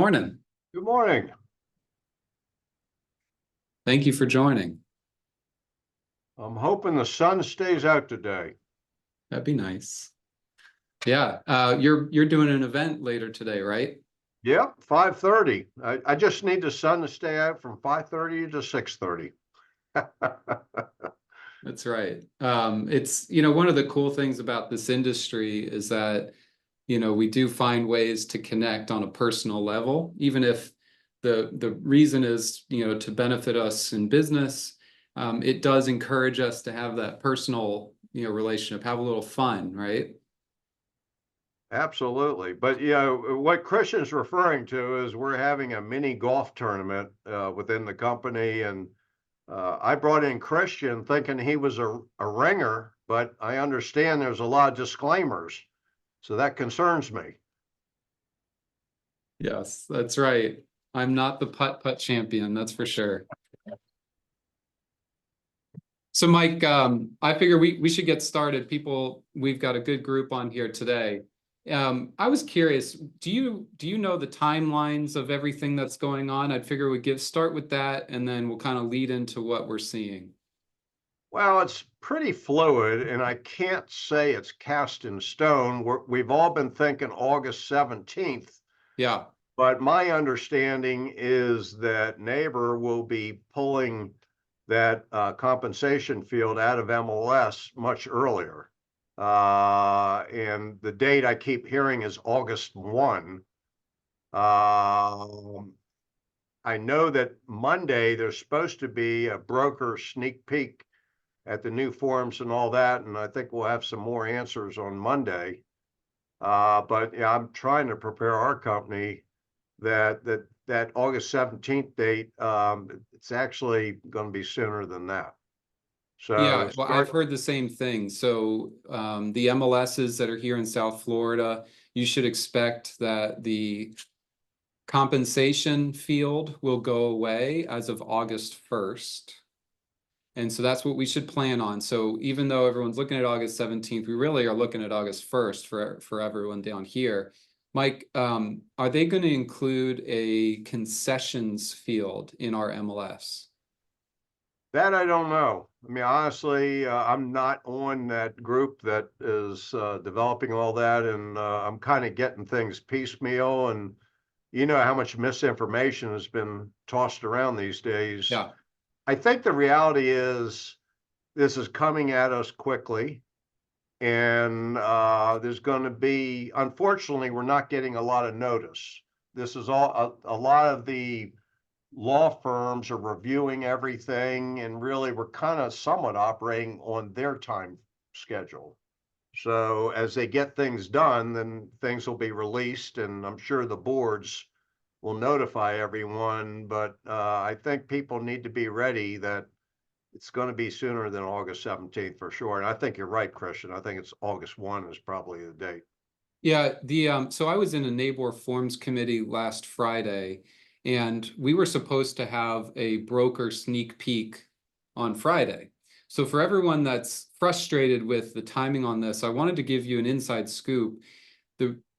Morning. Good morning. Thank you for joining. I'm hoping the sun stays out today. That'd be nice. Yeah, you're doing an event later today, right? Yep, 5:30. I just need the sun to stay out from 5:30 to 6:30. That's right. It's, one of the cool things about this industry is that, we do find ways to connect on a personal level, even if the reason is, to benefit us in business. It does encourage us to have that personal, relationship, have a little fun, right? Absolutely. But what Christian's referring to is we're having a mini golf tournament within the company. And I brought in Christian thinking he was a ringer, but I understand there's a lot of disclaimers. So that concerns me. Yes, that's right. I'm not the putt-putt champion, that's for sure. So Mike, I figure we should get started. We've got a good group on here today. I was curious, do you know the timelines of everything that's going on? I'd figure we'd start with that, and then we'll kind of lead into what we're seeing. Well, it's pretty fluid, and I can't say it's cast in stone. We've all been thinking August 17th, Yeah. but my understanding is that Neighbor will be pulling that compensation field out of MLS much earlier. And the date I keep hearing is August 1. I know that Monday there's supposed to be a broker sneak peek at the new forms and all that, and I think we'll have some more answers on Monday. But yeah, I'm trying to prepare our company that August 17th date. It's actually going to be sooner than that. So Yeah, well, I've heard the same thing. So the MLSs that are here in South Florida, you should expect that the compensation field will go away as of August 1st. And so that's what we should plan on. So even though everyone's looking at August 17th, we really are looking at August 1st for everyone down here. Mike, are they going to include a concessions field in our MLS? that I don't know. I mean, honestly, I'm not on that group that is developing all that, and I'm kind of getting things piecemeal. And you know how much misinformation has been tossed around these days. Yeah. I think the reality is this is coming at us quickly, and there's going to be, unfortunately, we're not getting a lot of notice. This is all a lot of the law firms are reviewing everything, and really we're kind of somewhat operating on their time schedule. So as they get things done, then things will be released, and I'm sure the boards will notify everyone. But I think people need to be ready that it's going to be sooner than August 17th for sure. And I think you're right, Christian. I think it's August 1 is probably the date. Yeah, so I was in a NABOR Forms Committee last Friday, and we were supposed to have a broker sneak peek on Friday. So for everyone that's frustrated with the timing on this, I wanted to give you an inside scoop.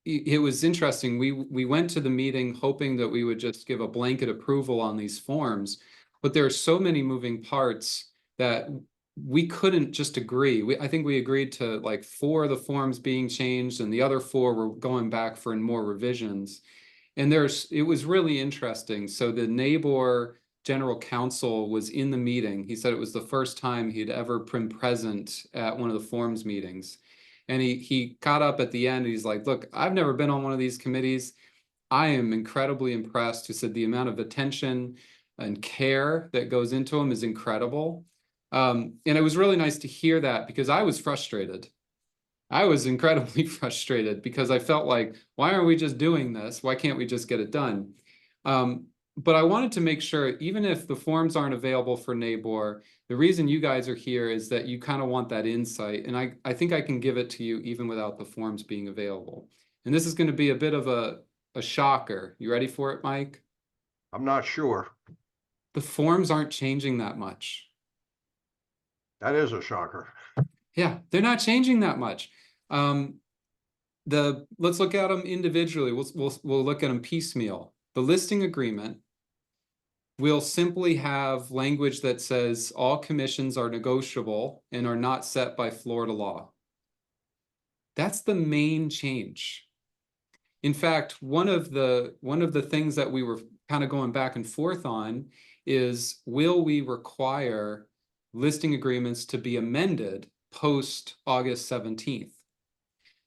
It was interesting. We went to the meeting hoping that we would just give a blanket approval on these forms, but there are so many moving parts that we couldn't just agree. I think we agreed to like 4 of the forms being changed, and the other 4 were going back for more revisions. And it was really interesting. So the NABOR general counsel was in the meeting. He said it was the first time he'd ever been present at one of the forms meetings. And he got up at the end, and he's like, look, I've never been on one of these committees. I am incredibly impressed. He said the amount of attention and care that goes into them is incredible. And it was really nice to hear that, because I was frustrated. I was incredibly frustrated because I felt like, why aren't we just doing this? Why can't we just get it done? But I wanted to make sure, even if the forms aren't available for NABOR, the reason you guys are here is that you kind of want that insight. And I think I can give it to you even without the forms being available. And this is going to be a bit of a shocker. You ready for it, Mike? I'm not sure. The forms aren't changing that much. That is a shocker. Yeah, they're not changing that much. Let's look at them individually. We'll look at them piecemeal. the listing agreement will simply have language that says all commissions are negotiable and are not set by Florida law. That's the main change. In fact, one of the things that we were kind of going back and forth on is, will we require listing agreements to be amended post August 17th?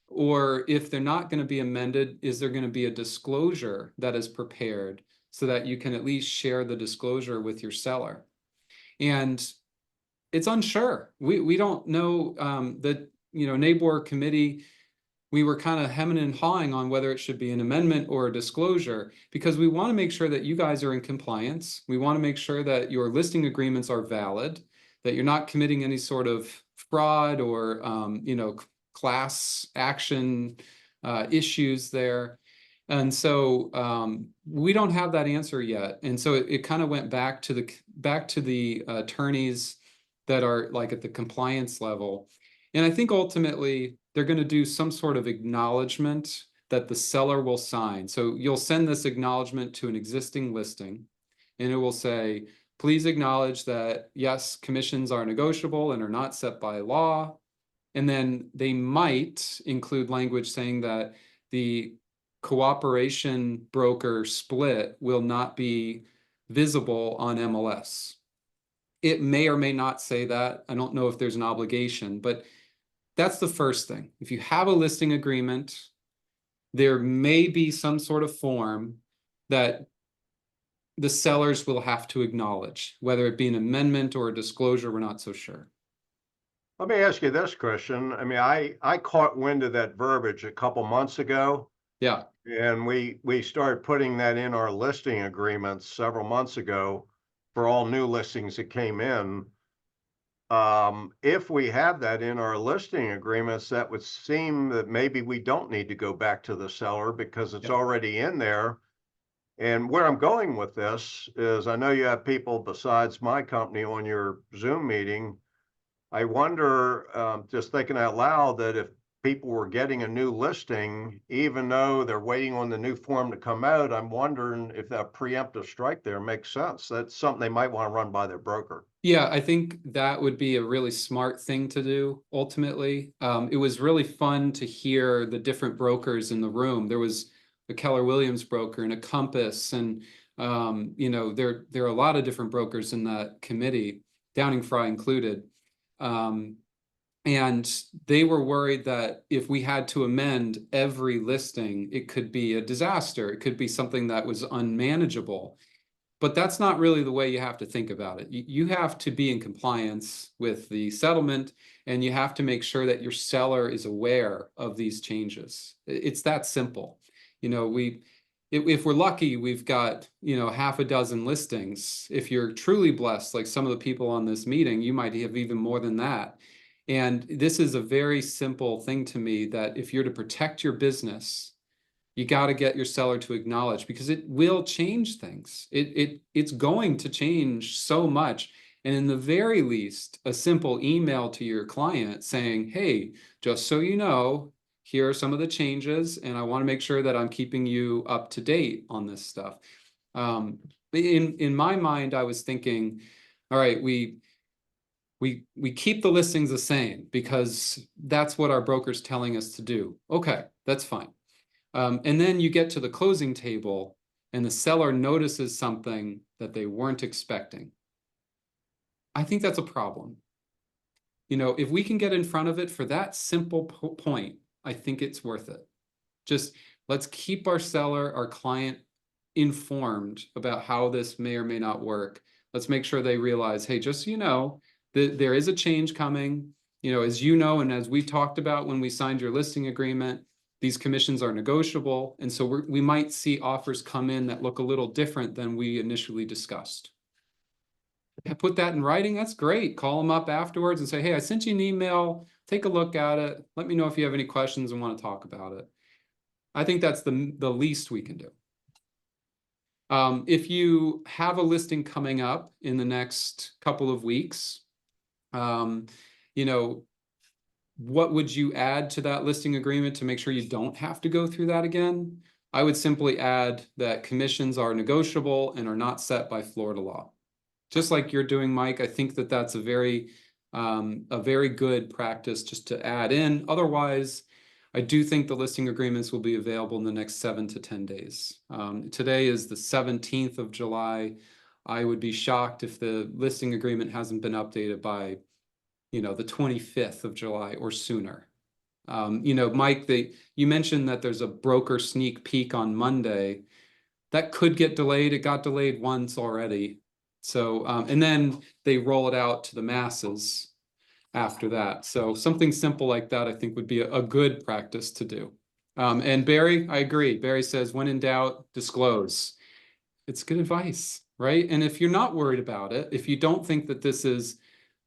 Or if they're not going to be amended, is there going to be a disclosure that is prepared so that you can at least share the disclosure with your seller? And it's unsure. We don't know. The NABOR committee, we were kind of hemming and hawing on whether it should be an amendment or a disclosure, because we want to make sure that you guys are in compliance. We want to make sure that your listing agreements are valid, that you're not committing any sort of fraud or class action issues there. And so we don't have that answer yet. And so it kind of went back to the attorneys that are like at the compliance level. And I think ultimately they're going to do some sort of acknowledgement that the seller will sign. So you'll send this acknowledgement to an existing listing, and it will say, please acknowledge that, yes, commissions are negotiable and are not set by law. And then they might include language saying that the cooperation broker split will not be visible on MLS. It may or may not say that. I don't know if there's an obligation, but that's the first thing. If you have a listing agreement, there may be some sort of form that the sellers will have to acknowledge, whether it be an amendment or a disclosure, we're not so sure. Let me ask you this, Christian. I mean, I caught wind of that verbiage a couple months ago. Yeah. And we started putting that in our listing agreements several months ago for all new listings that came in. If we have that in our listing agreements, that would seem that maybe we don't need to go back to the seller because it's already in there. And where I'm going with this is, I know you have people besides my company on your Zoom meeting. I wonder, just thinking out loud, that if people were getting a new listing, even though they're waiting on the new form to come out, I'm wondering if that preemptive strike there makes sense. That's something they might want to run by their broker. Yeah, I think that would be a really smart thing to do, ultimately. It was really fun to hear the different brokers in the room. There was a Keller Williams broker and a Compass, and there are a lot of different brokers in that committee, Downing Fry included. And they were worried that if we had to amend every listing, it could be a disaster. It could be something that was unmanageable. But that's not really the way you have to think about it. You have to be in compliance with the settlement, and you have to make sure that your seller is aware of these changes. It's that simple. If we're lucky, we've got, half a dozen listings. If you're truly blessed, like some of the people on this meeting, you might have even more than that. And this is a very simple thing to me, that if you're to protect your business, you got to get your seller to acknowledge, because it will change things. It's going to change so much. And in the very least, a simple email to your client saying, hey, just so you know, here are some of the changes, and I want to make sure that I'm keeping you up to date on this stuff. In my mind, I was thinking, all right, we keep the listings the same because that's what our broker's telling us to do. Okay, that's fine. And then you get to the closing table and the seller notices something that they weren't expecting. I think that's a problem. If we can get in front of it for that simple point, I think it's worth it. Just let's keep our seller, our client, informed about how this may or may not work. Let's make sure they realize, hey, just so you know, there is a change coming. As you know, and as we talked about when we signed your listing agreement, these commissions are negotiable. And so we might see offers come in that look a little different than we initially discussed. Put that in writing, that's great. Call them up afterwards and say, hey, I sent you an email, take a look at it. Let me know if you have any questions and want to talk about it. I think that's the least we can do. If you have a listing coming up in the next couple of weeks, what would you add to that listing agreement to make sure you don't have to go through that again? I would simply add that commissions are negotiable and are not set by Florida law. Just like you're doing, Mike, I think that that's a very good practice just to add in. Otherwise, I do think the listing agreements will be available in the next 7 to 10 days. Today is the 17th of July. I would be shocked if the listing agreement hasn't been updated by, the 25th of July or sooner. Mike, you mentioned that there's a broker sneak peek on Monday. That could get delayed. It got delayed once already. So, and then they roll it out to the masses after that. So something simple like that, I think, would be a good practice to do. And Barry, I agree. Barry says, when in doubt, disclose. It's good advice, right? And if you're not worried about it, if you don't think that this is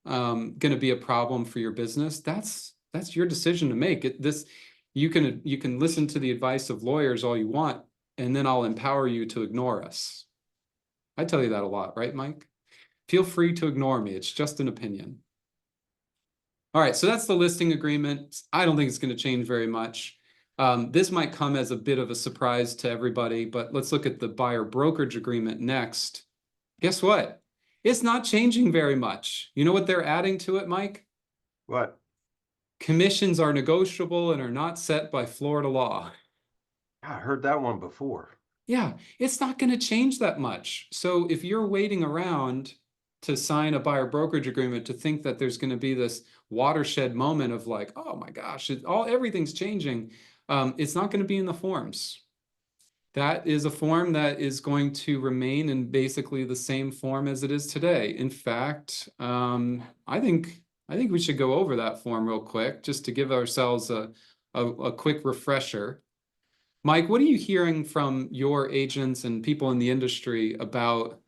going to be a problem for your business, that's your decision to make. You can listen to the advice of lawyers all you want, and then I'll empower you to ignore us. I tell you that a lot, right, Mike? Feel free to ignore me. It's just an opinion. All right, so that's the listing agreement. I don't think it's going to change very much. This might come as a bit of a surprise to everybody, but let's look at the buyer brokerage agreement next. Guess what? It's not changing very much. You know what they're adding to it, Mike? What? Commissions are negotiable and are not set by Florida law. I heard that one before. Yeah, it's not going to change that much. So if you're waiting around to sign a buyer brokerage agreement to think that there's going to be this watershed moment of like, oh my gosh, everything's changing, it's not going to be in the forms. That is a form that is going to remain in basically the same form as it is today. In fact, I think we should go over that form real quick just to give ourselves a quick refresher. Mike, what are you hearing from your agents and people in the industry about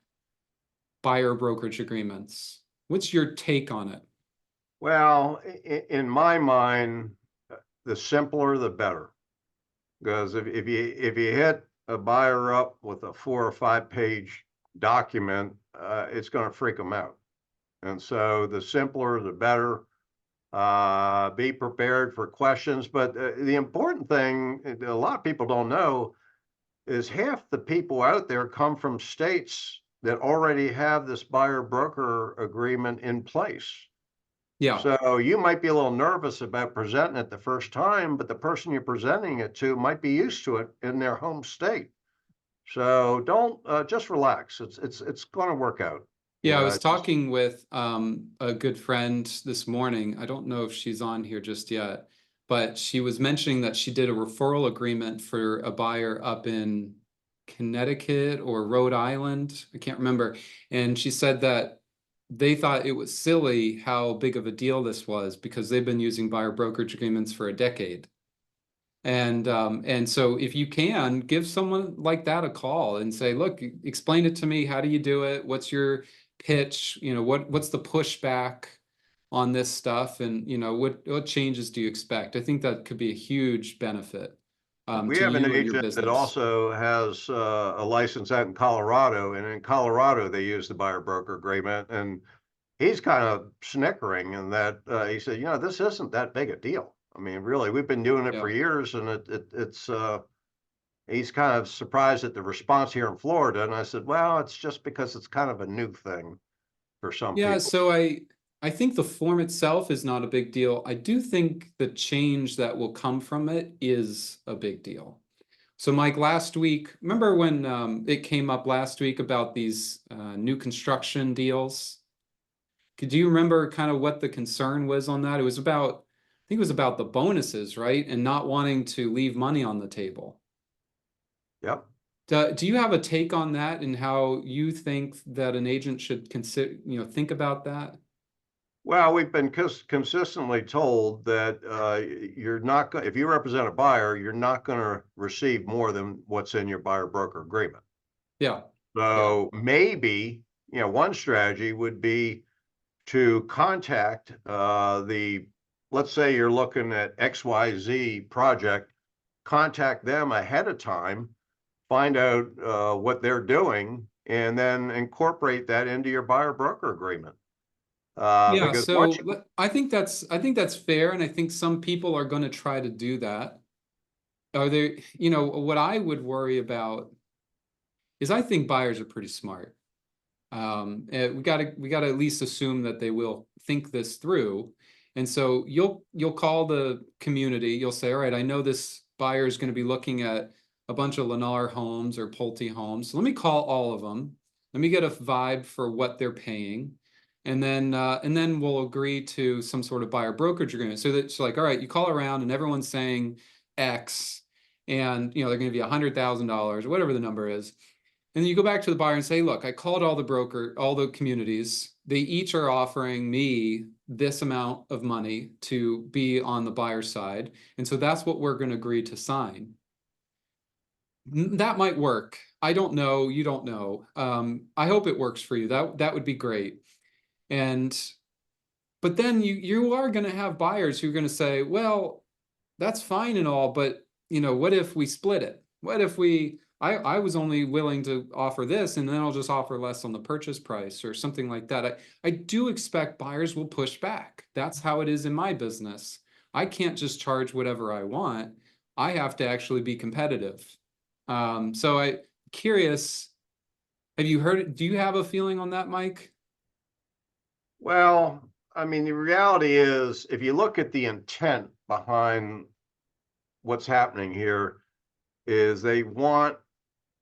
buyer brokerage agreements? What's your take on it? Well, in my mind, the simpler the better. Because if you hit a buyer up with a 4 or 5 page document, it's going to freak them out. And so the simpler the better. Be prepared for questions. But the important thing a lot of people don't know is half the people out there come from states that already have this buyer broker agreement in place. Yeah. So you might be a little nervous about presenting it the first time, but the person you're presenting it to might be used to it in their home state. So don't just relax. It's going to work out. Yeah, I was talking with a good friend this morning. I don't know if she's on here just yet, but she was mentioning that she did a referral agreement for a buyer up in Connecticut or Rhode Island. I can't remember. And she said that they thought it was silly how big of a deal this was because they've been using buyer brokerage agreements for a decade. And so if you can, give someone like that a call and say, look, explain it to me. How do you do it? What's your pitch? What's the pushback on this stuff? And, what changes do you expect? I think that could be a huge benefit we to have an you and your agent business. that also has a license out in Colorado, and in Colorado they use the buyer broker agreement, and he's kind of snickering in that he said, this isn't that big a deal. I mean, really, we've been doing it for years, and it's he's kind of surprised at the response here in Florida. And I said, well, it's just because it's kind of a new thing for some people. Yeah, so I think the form itself is not a big deal. I do think the change that will come from it is a big deal. So Mike, last week, remember when it came up last week about these new construction deals? Do you remember kind of what the concern was on that? I think it was about the bonuses, right? And not wanting to leave money on the table. Yep. Do you have a take on that and how you think that an agent should consider, think about that? Well, we've been consistently told that you're not if you represent a buyer, you're not going to receive more than what's in your buyer broker agreement. Yeah. So maybe, one strategy would be to contact let's say you're looking at XYZ project, contact them ahead of time, find out what they're doing, and then incorporate that into your buyer broker agreement. Yeah, so I think that's fair, and I think some people are going to try to do that. are there, you know, what I would worry about is I think buyers are pretty smart. We gotta at least assume that they will think this through. And so you'll call the community, you'll say, all right, I know this buyer is going to be looking at a bunch of Lennar homes or Pulte homes. So let me call all of them. Let me get a vibe for what they're paying. And then we'll agree to some sort of buyer brokerage agreement. So that's like, all right, you call around and everyone's saying X, and you know, they're going to be $100,000 or whatever the number is. And then you go back to the buyer and say, look, I called all the communities. They each are offering me this amount of money to be on the buyer side. And so that's what we're going to agree to sign. That might work. I don't know. You don't know. I hope it works for you. That would be great. But then you are going to have buyers who are going to say, well, that's fine and all, but you know, what if we split it? What if I was only willing to offer this, and then I'll just offer less on the purchase price or something like that. I do expect buyers will push back. That's how it is in my business. I can't just charge whatever I want. I have to actually be competitive. So I curious, have you heard it? Do you have a feeling on that, Mike? Well, I mean, the reality is, if you look at the intent behind what's happening here, is they want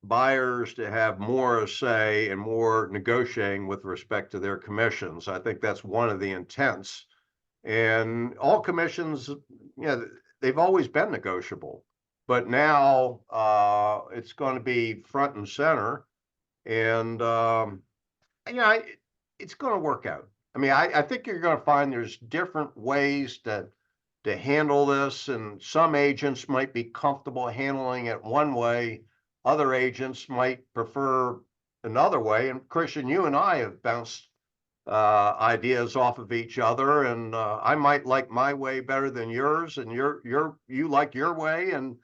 buyers to have more say and more negotiating with respect to their commissions. I think that's one of the intents. And all commissions, you know, they've always been negotiable, but now it's going to be front and center. And it's going to work out. I mean, I think you're going to find there's different ways to handle this, and some agents might be comfortable handling it one way. Other agents might prefer another way. And Christian, you and I have bounced ideas off of each other, and I might like my way better than yours, and you like your way, and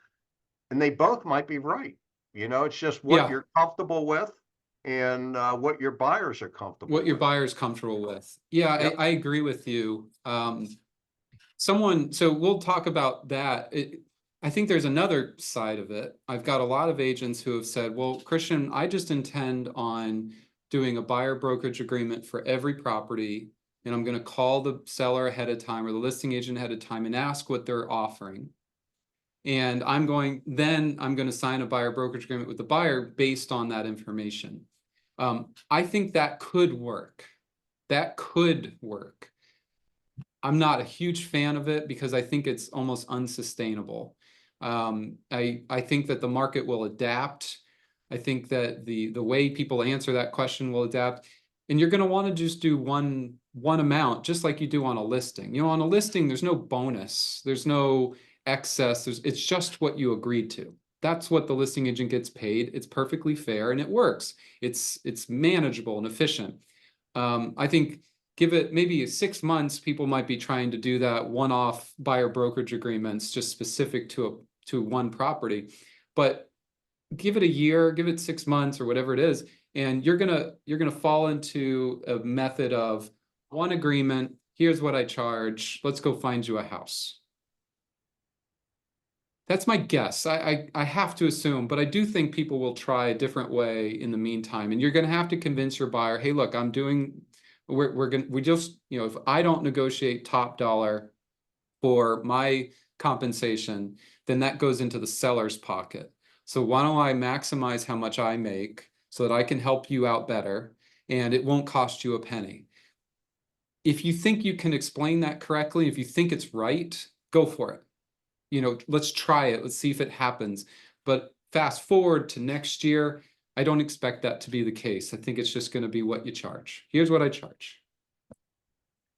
they both might be right. You know, it's just what Yeah, you're comfortable with and what your buyers are comfortable what your with. buyer's comfortable with. Yeah, Yep. I agree with you. So we'll talk about that. I think there's another side of it. I've got a lot of agents who have said, well, Christian, I just intend on doing a buyer brokerage agreement for every property, and I'm going to call the seller ahead of time or the listing agent ahead of time and ask what they're offering. And I'm going to sign a buyer brokerage agreement with the buyer based on that information. I think that could work. That could work. I'm not a huge fan of it because I think it's almost unsustainable. I think that the market will adapt. I think that the way people answer that question will adapt. And you're going to want to just do one amount, just like you do on a listing. You know, on a listing, there's no bonus, there's no excess. It's just what you agreed to. That's what the listing agent gets paid. It's perfectly fair and it works. It's manageable and efficient. I think give it maybe 6 months, people might be trying to do that one-off buyer brokerage agreements just specific to one property. But give it a year, give it 6 months or whatever it is, and you're gonna fall into a method of one agreement. Here's what I charge. Let's go find you a house. That's my guess. I have to assume, but I do think people will try a different way in the meantime. And you're going to have to convince your buyer, hey, look, we just, you know, if I don't negotiate top dollar for my compensation, then that goes into the seller's pocket. So why don't I maximize how much I make so that I can help you out better and it won't cost you a penny. If you think you can explain that correctly, if you think it's right, go for it. You know, let's try it. Let's see if it happens. But fast forward to next year, I don't expect that to be the case. I think it's just going to be what you charge. Here's what I charge.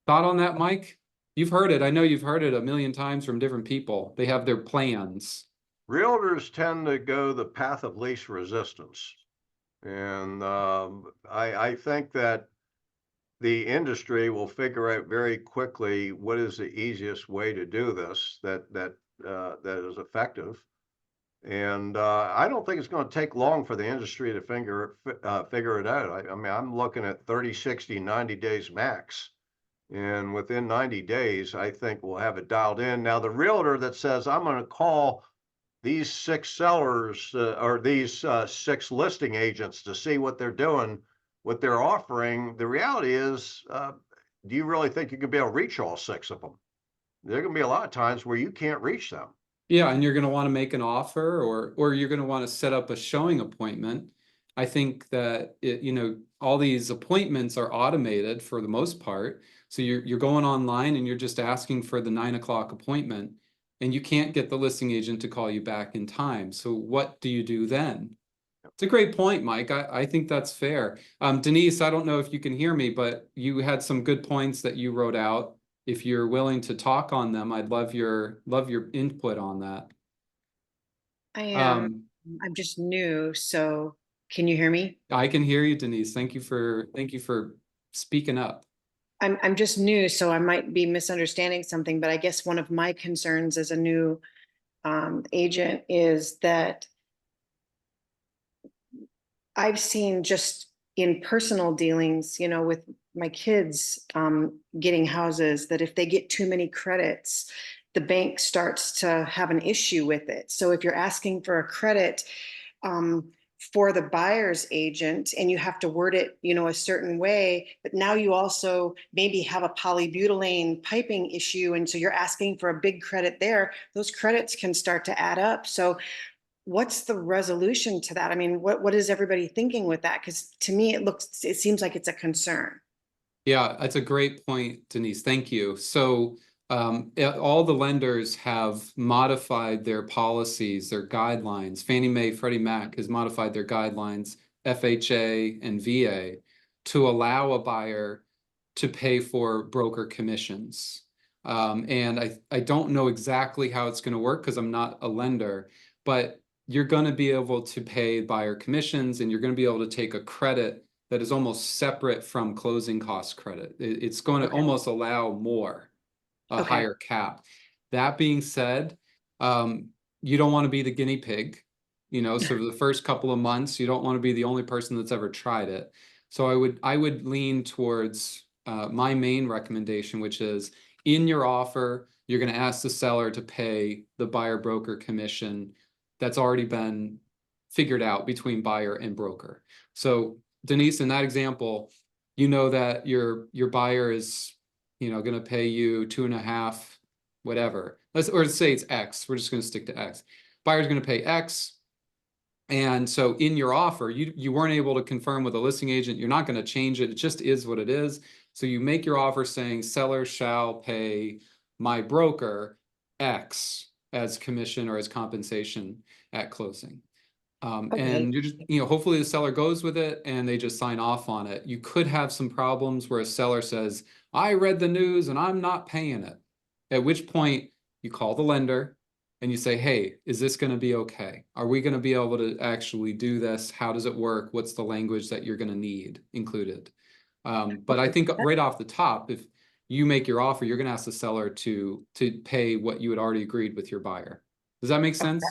Thought on that, Mike? You've heard it. I know you've heard it a million times from different people. They have their plans. Realtors tend to go the path of least resistance. And I think that the industry will figure out very quickly what is the easiest way to do this that is effective. And I don't think it's going to take long for the industry to figure it out. I mean, I'm looking at 30, 60, 90 days max. And within 90 days, I think we'll have it dialed in. Now, the realtor that says, I'm going to call these 6 sellers, or these, 6 listing agents to see what they're doing, what they're offering. The reality is, do you really think you could be able to reach all 6 of them? There are gonna be a lot of times where you can't reach them. Yeah, and you're gonna wanna make an offer, or you're gonna wanna set up a showing appointment. I think that all these appointments are automated for the most part. So you're going online and you're just asking for the 9 o'clock appointment, and you can't get the listing agent to call you back in time. So what do you do then? It's a great point, Mike. I think that's fair. Denise, I don't know if you can hear me, but you had some good points that you wrote out. If you're willing to talk on them, I'd love your input on that. I am. Um, I'm just new, so can you hear me? I can hear you, Denise. Thank you for speaking up. I'm just new, so I might be misunderstanding something, but I guess one of my concerns as a new agent is that I've seen just in personal dealings, with my kids getting houses, that if they get too many credits, the bank starts to have an issue with it. So if you're asking for a credit for the buyer's agent and you have to word it, a certain way, but now you also maybe have a polybutylene piping issue. And so you're asking for a big credit there, those credits can start to add up. So what's the resolution to that? I mean, what is everybody thinking with that? Because to me, it seems like it's a concern. Yeah, that's a great point, Denise. Thank you. So all the lenders have modified their policies, their guidelines. Fannie Mae, Freddie Mac has modified their guidelines, FHA and VA, to allow a buyer to pay for broker commissions. And I don't know exactly how it's going to work because I'm not a lender, but you're going to be able to pay buyer commissions, and you're going to be able to take a credit that is almost separate from closing cost credit. It's going to almost allow more, a higher cap. That being said, you don't want to be the guinea pig, so the first couple of months, you don't want to be the only person that's ever tried it. So I would lean towards my main recommendation, which is in your offer, you're going to ask the seller to pay the buyer broker commission that's already been figured out between buyer and broker. So Denise, in that example, that your buyer is, going to pay you 2.5, whatever. Let's say it's X. We're just going to stick to X. Buyer's going to pay X. And so in your offer, you weren't able to confirm with a listing agent. You're not going to change it. It just is what it is. So you make your offer saying seller shall pay my broker X as commission or as compensation at closing. And you're just, hopefully the seller goes with it and they just sign off on it. You could have some problems where a seller says, I read the news and I'm not paying it. At which point you call the lender and you say, hey, is this going to be okay? Are we going to be able to actually do this? How does it work? What's the language that you're going to need included? But I think right off the top, if you make your offer, you're going to ask the seller to pay what you had already agreed with your buyer. Does that make sense?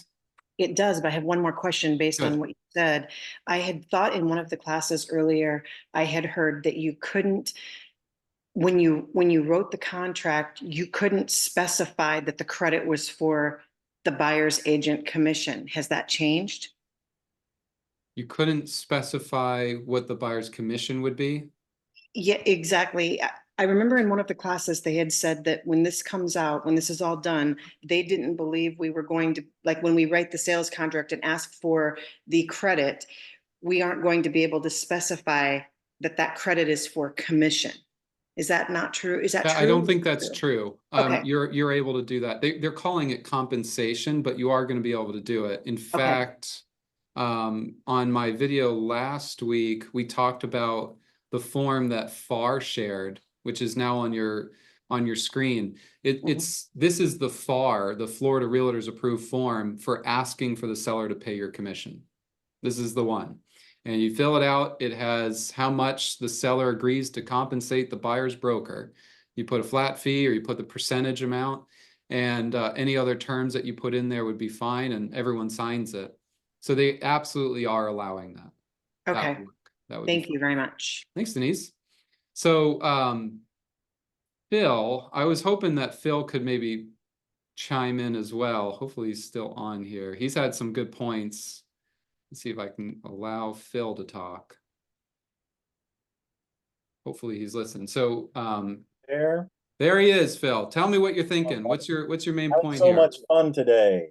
It does, but I have one more question based on what you said. I had thought in one of the classes earlier, I had heard that you couldn't, when you wrote the contract, you couldn't specify that the credit was for the buyer's agent commission. Has that changed? You couldn't specify what the buyer's commission would be? Yeah, exactly. I remember in one of the classes, they had said that when this comes out, when this is all done, they didn't believe we were going to, like when we write the sales contract and ask for the credit, we aren't going to be able to specify that credit is for commission. Is that not true? Is that true? I don't think that's true. Okay. You're able to do that. They're calling it compensation, but you are going to be able to do it. In fact, on my video last week, we talked about the form that FAR shared, which is now on your screen. This is the FAR, the Florida Realtors Approved form for asking for the seller to pay your commission. This is the one. And you fill it out. It has how much the seller agrees to compensate the buyer's broker. You put a flat fee or you put the percentage amount, and any other terms that you put in there would be fine, and everyone signs it. So they absolutely are allowing that. Okay. That would Thank you very much. Thanks, Denise. So Phil, I was hoping that Phil could maybe chime in as well. Hopefully he's still on here. He's had some good points. Let's see if I can allow Phil to talk. Hopefully he's listening. So There. there he is, Phil. Tell me what you're thinking. What's your main Having point so here? much fun today.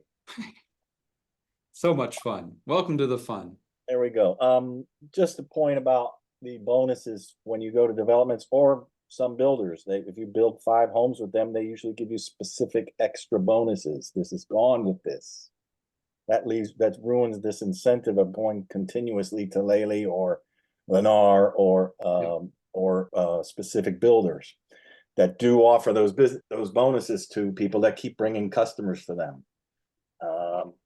So much fun. Welcome to the fun. There we go. Just a point about the bonuses when you go to developments or some builders. If you build 5 homes with them, they usually give you specific extra bonuses. This is gone with this. That ruins this incentive of going continuously to Lely or Lennar or specific builders that do offer those bonuses to people that keep bringing customers to them.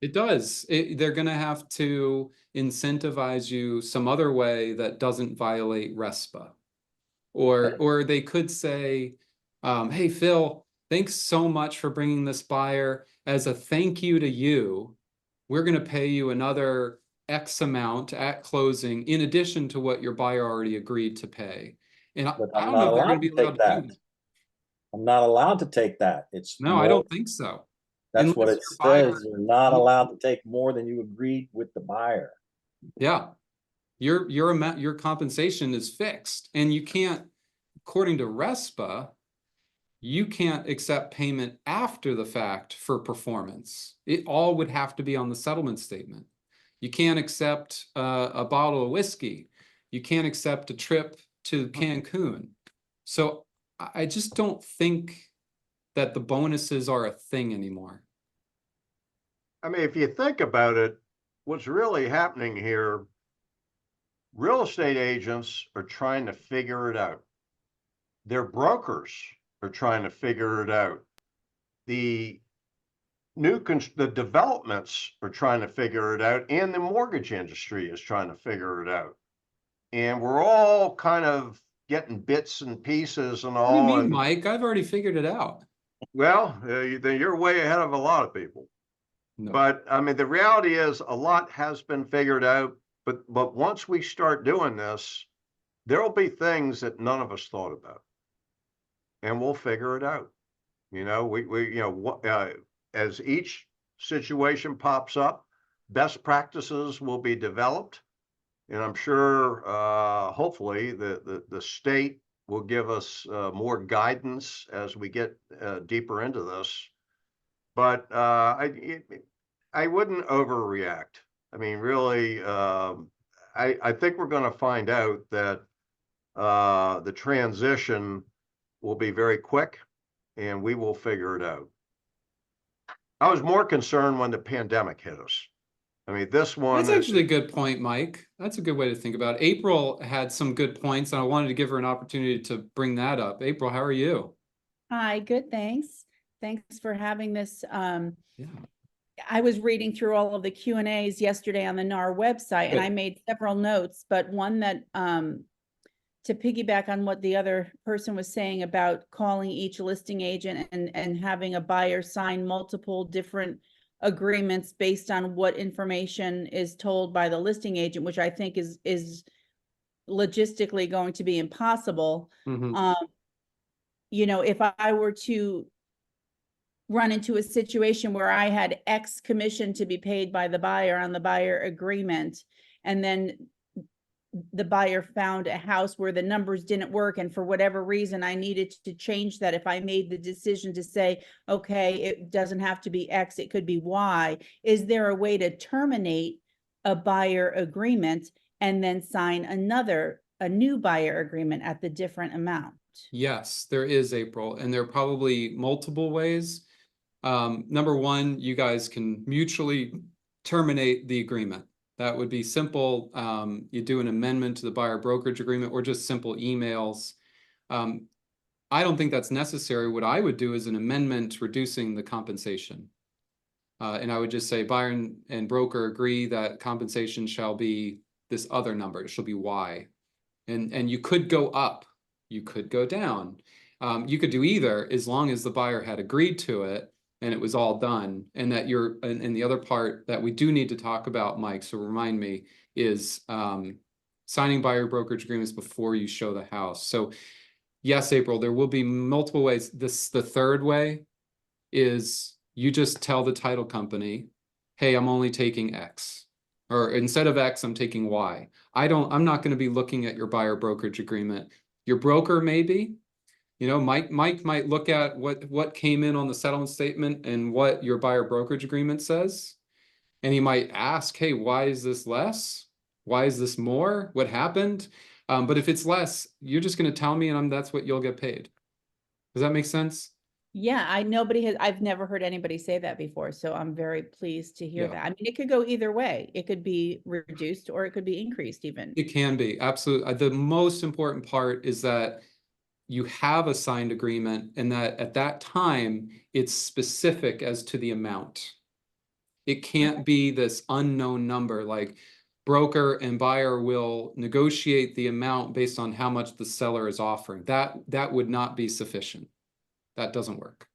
It does. They're going to have to incentivize you some other way that doesn't violate RESPA. Or they could say, hey, Phil, thanks so much for bringing this buyer. As a thank you to you, we're going to pay you another X amount at closing in addition to what your buyer already agreed to pay. And I don't know if they're going to be allowed to do that. I'm not allowed to take that. No, I don't think so. That's what Unless it your buyer- says. You're not allowed to take more than you agreed with the buyer. Yeah. Your compensation is fixed, and you can't, according to RESPA, you can't accept payment after the fact for performance. It all would have to be on the settlement statement. You can't accept a bottle of whiskey. You can't accept a trip to Cancun. So I just don't think that the bonuses are a thing anymore. I mean, if you think about it, what's really happening here, real estate agents are trying to figure it out. Their brokers are trying to figure it out. The developments are trying to figure it out, and the mortgage industry is trying to figure it out. And we're all kind of getting bits and pieces and all. What do you mean, Mike? I've already figured it out. Well, then you're way ahead of a lot of people. No. But I mean, the reality is a lot has been figured out. But once we start doing this, there will be things that none of us thought about, and we'll figure it out. You know, as each situation pops up, best practices will be developed, and I'm sure, hopefully, the state will give us more guidance as we get deeper into this. But I wouldn't overreact. I mean, really, I think we're going to find out that the transition will be very quick, and we will figure it out. I was more concerned when the pandemic hit us. I mean, this one. That's actually a good point, Mike. That's a good way to think about it. April had some good points, and I wanted to give her an opportunity to bring that up. April, how are you? Hi, good, thanks. Thanks for having this. Yeah. I was reading through all of the Q&As yesterday on the NAR website, and I made several notes, but one that to piggyback on what the other person was saying about calling each listing agent and having a buyer sign multiple different agreements based on what information is told by the listing agent, which I think is logistically going to be impossible. Mhm. You know, if I were to run into a situation where I had X commission to be paid by the buyer on the buyer agreement, and then the buyer found a house where the numbers didn't work, and for whatever reason I needed to change that, if I made the decision to say, okay, it doesn't have to be X, it could be Y, is there a way to terminate a buyer agreement and then sign a new buyer agreement at the different amount? Yes, there is, April, and there are probably multiple ways. Number one, you guys can mutually terminate the agreement. That would be simple. You do an amendment to the buyer brokerage agreement or just simple emails. I don't think that's necessary. What I would do is an amendment reducing the compensation. And I would just say buyer and broker agree that compensation shall be this other number. It shall be Y. And you could go up, you could go down. You could do either as long as the buyer had agreed to it and it was all done. And that and the other part that we do need to talk about, Mike, so remind me, is signing buyer brokerage agreements before you show the house. So yes, April, there will be multiple ways. The third way is you just tell the title company, hey, I'm only taking X. Or instead of X, I'm taking Y. I'm not going to be looking at your buyer brokerage agreement. Your broker may be. Mike might look at what came in on the settlement statement and what your buyer brokerage agreement says. And he might ask, hey, why is this less? Why is this more? What happened? But if it's less, you're just going to tell me and that's what you'll get paid. Does that make sense? Yeah, I've never heard anybody say that before, so I'm very pleased to hear Yeah. that. I mean, it could go either way. It could be reduced or it could be increased even. It can be, absolutely. The most important part is that you have a signed agreement and that at that time, it's specific as to the amount. It can't be this unknown number, like broker and buyer will negotiate the amount based on how much the seller is offering. That would not be sufficient. That doesn't work.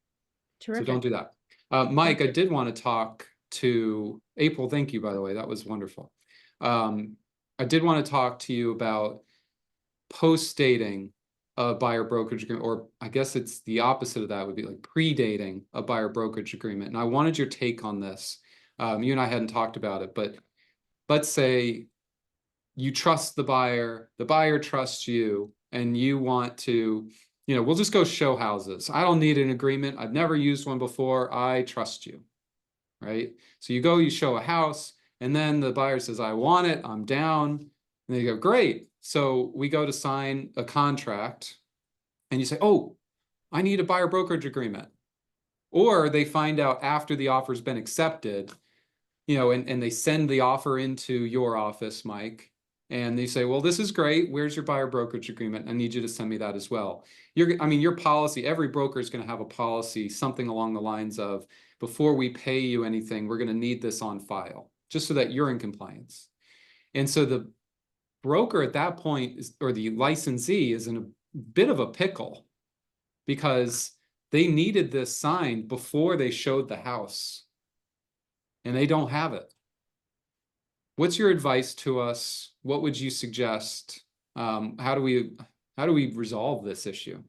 So don't Terrific. do that. Mike, I did want to talk to April. Thank you, by the way. That was wonderful. I did want to talk to you about post-dating a buyer brokerage agreement, or I guess it's the opposite of that, would be like predating a buyer brokerage agreement. And I wanted your take on this. You and I hadn't talked about it, but let's say you trust the buyer trusts you, and you want to, we'll just go show houses. I don't need an agreement. I've never used one before. I trust you, right? So you show a house, and then the buyer says, I want it, I'm down. And they go, great. So we go to sign a contract, and you say, oh, I need a buyer brokerage agreement. Or they find out after the offer's been accepted, and they send the offer into your office, Mike, and they say, well, this is great. Where's your buyer brokerage agreement? I need you to send me that as well. Your policy, every broker is going to have a policy, something along the lines of, before we pay you anything, we're going to need this on file, just so that you're in compliance. And so the broker at that point or the licensee is in a bit of a pickle because they needed this signed before they showed the house, and they don't have it. What's your advice to us? What would you suggest? How do we resolve this issue?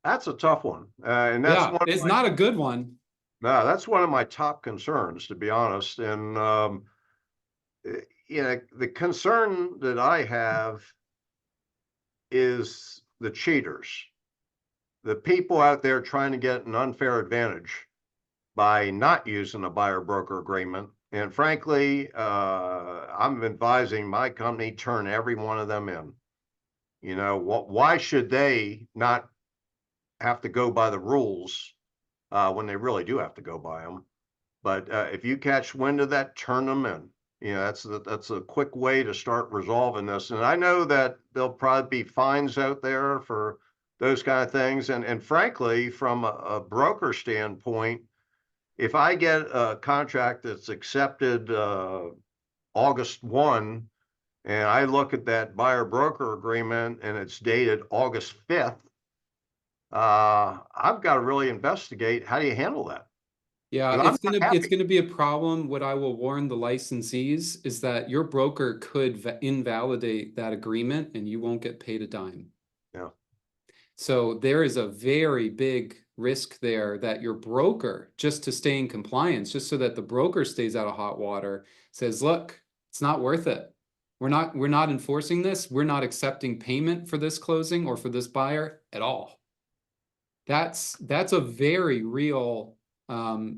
That's a tough one. And that's Yeah, it's not a good one. No, that's one of my top concerns, to be honest. And, the concern that I have is the cheaters, the people out there trying to get an unfair advantage by not using a buyer broker agreement. And frankly, I'm advising my company turn every one of them in. Why should they not have to go by the rules when they really do have to go by them? But if you catch wind of that, turn them in. That's a quick way to start resolving this. And I know that there'll probably be fines out there for those kind of things. And frankly, from a broker standpoint, if I get a contract that's accepted August 1, and I look at that buyer broker agreement and it's dated August 5th, I've got to really investigate, how do you handle that? Yeah, it's gonna be a problem. What I will warn the licensees is that your broker could invalidate that agreement and you won't get paid a dime. Yeah. So there is a very big risk there that your broker, just to stay in compliance, just so that the broker stays out of hot water, says, look, it's not worth it. We're not enforcing this. We're not accepting payment for this closing or for this buyer at all. That's a very real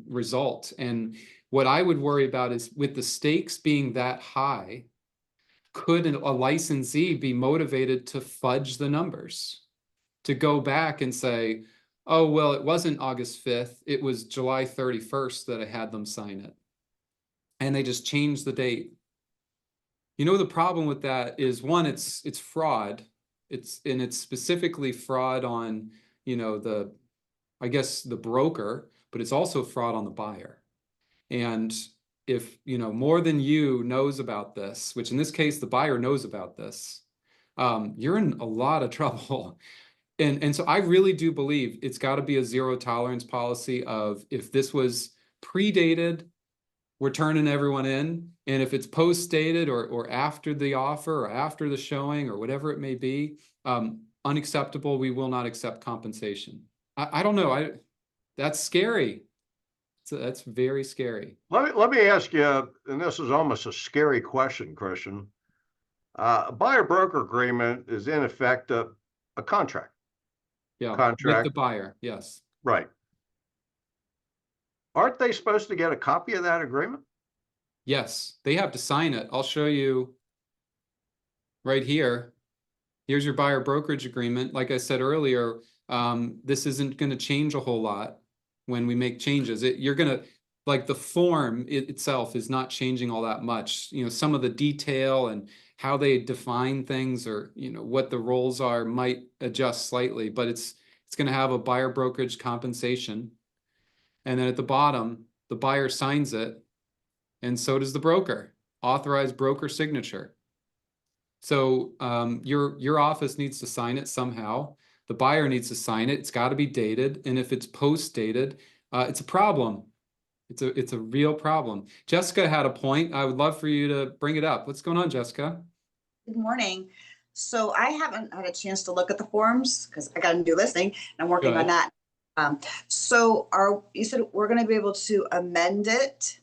result. And what I would worry about is, with the stakes being that high, could a licensee be motivated to fudge the numbers, to go back and say, oh, well, it wasn't August 5th, it was July 31st that I had them sign it. And they just changed the date. The problem with that is, one, it's fraud. It's specifically fraud on, I guess the broker, but it's also fraud on the buyer. And if, more than you knows about this, which in this case, the buyer knows about this, you're in a lot of trouble. And so I really do believe it's got to be a zero tolerance policy of, if this was predated, we're turning everyone in. And if it's post-dated or after the offer or after the showing or whatever it may be, unacceptable. We will not accept compensation. I don't know. That's scary. So that's very scary. Let me ask you, and this is almost a scary question, Christian. A buyer broker agreement is in effect a contract, Yeah, with the Contract. buyer, yes. right? Aren't they supposed to get a copy of that agreement? Yes, they have to sign it. I'll show you right here. Here's your buyer brokerage agreement. Like I said earlier, this isn't going to change a whole lot when we make changes. You're going to, like the form itself is not changing all that much. You know, some of the detail and how they define things or, you know, what the roles are might adjust slightly, but it's going to have a buyer brokerage compensation. And then at the bottom, the buyer signs it, and so does the broker, authorized broker signature. So your office needs to sign it somehow. The buyer needs to sign it. It's got to be dated, and if it's post dated, it's a problem. It's a real problem. Jessica had a point. I would love for you to bring it up. What's going on, Jessica? Good morning. So I haven't had a chance to look at the forms because I got a new listing and I'm working on Good. that. You said we're gonna be able to amend it?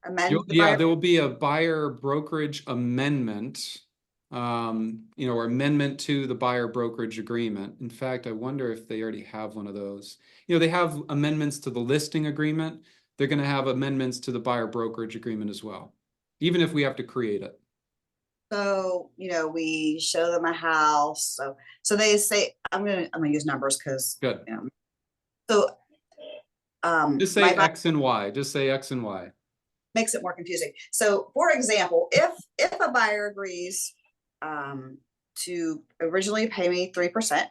Amend the Yeah, buyer? there will be a buyer brokerage amendment, you know, or amendment to the buyer brokerage agreement. In fact, I wonder if they already have one of those. You know, they have amendments to the listing agreement. They're going to have amendments to the buyer brokerage agreement as well, even if we have to create it. So, we show them a house. So they say, I'm gonna use numbers because, Good. so. Just say my buyer X and Y. Just say X and Y. makes it more confusing. So for example, if a buyer agrees to originally pay me 3%,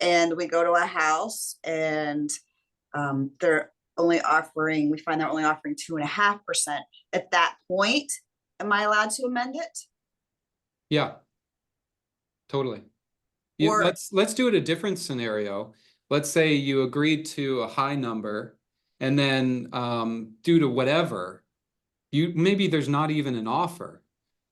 and we go to a house and we find they're only offering 2.5%. At that point, am I allowed to amend it? Yeah, totally. Or- Let's do it a different scenario. Let's say you agreed to a high number, and then due to whatever, maybe there's not even an offer.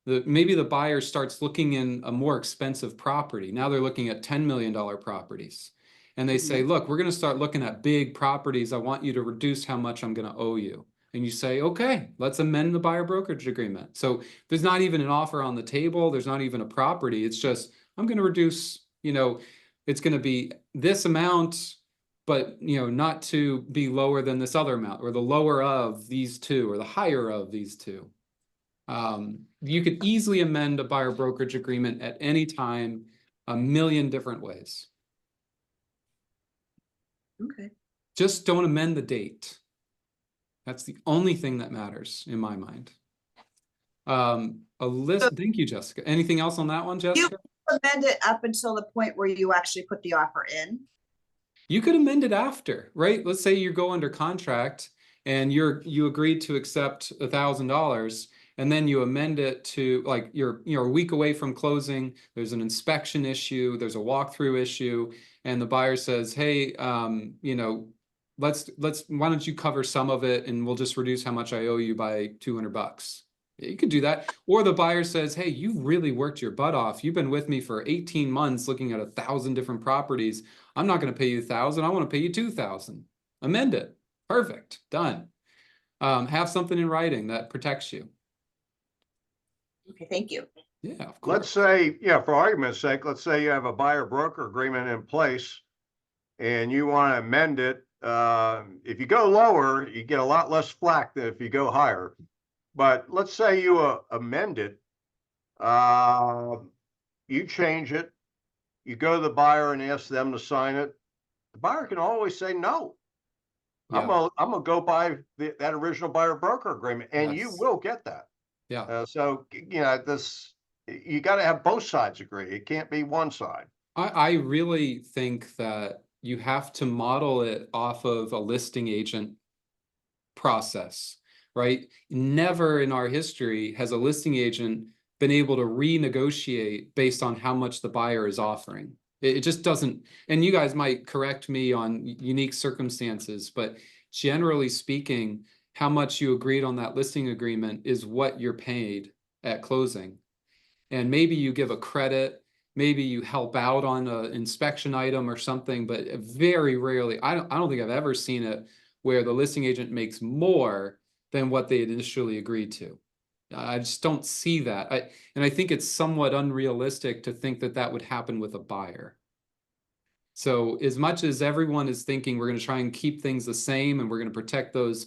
Maybe the buyer starts looking in a more expensive property. Now they're looking at $10 million properties. And they say, look, we're going to start looking at big properties. I want you to reduce how much I'm going to owe you. And you say, okay, let's amend the buyer brokerage agreement. So there's not even an offer on the table. There's not even a property. It's just, I'm going to reduce, it's going to be this amount, but, not to be lower than this other amount, or the lower of these two, or the higher of these two. You could easily amend a buyer brokerage agreement at any time, a million different ways. Okay. Just don't amend the date. That's the only thing that matters in my mind. Thank you, Jessica. Anything else on that one, Jessica? Amend it up until the point where you actually put the offer in. You could amend it after, right? Let's say you go under contract and you agreed to accept $1,000, and then you amend it to, like, you're a week away from closing. There's an inspection issue. There's a walkthrough issue, and the buyer says, "Hey, why don't you cover some of it, and we'll just reduce how much I owe you by $200." You could do that. Or the buyer says, "Hey, you've really worked your butt off. You've been with me for 18 months looking at 1,000 different properties. I'm not going to pay you 1,000. I want to pay you 2,000. Amend it. Perfect. Done. Have something in writing that protects you. Okay, thank you. Yeah, of Let's course. say, for argument's sake, let's say you have a buyer broker agreement in place and you want to amend it. If you go lower, you get a lot less flack than if you go higher. But let's say you amend it, you change it, you go to the buyer and ask them to sign it. The buyer can always say no. Yeah. I'm gonna go buy that original buyer broker agreement, and you Yes. will get that. Yeah. So you got to have both sides agree. It can't be one side. I really think that you have to model it off of a listing agent process, right? Never in our history has a listing agent been able to renegotiate based on how much the buyer is offering. It just doesn't, and you guys might correct me on unique circumstances, but generally speaking, how much you agreed on that listing agreement is what you're paid at closing. And maybe you give a credit, maybe you help out on an inspection item or something, but very rarely, I don't think I've ever seen it where the listing agent makes more than what they had initially agreed to. I just don't see that. And I think it's somewhat unrealistic to think that that would happen with a buyer. So as much as everyone is thinking we're going to try and keep things the same and we're going to protect those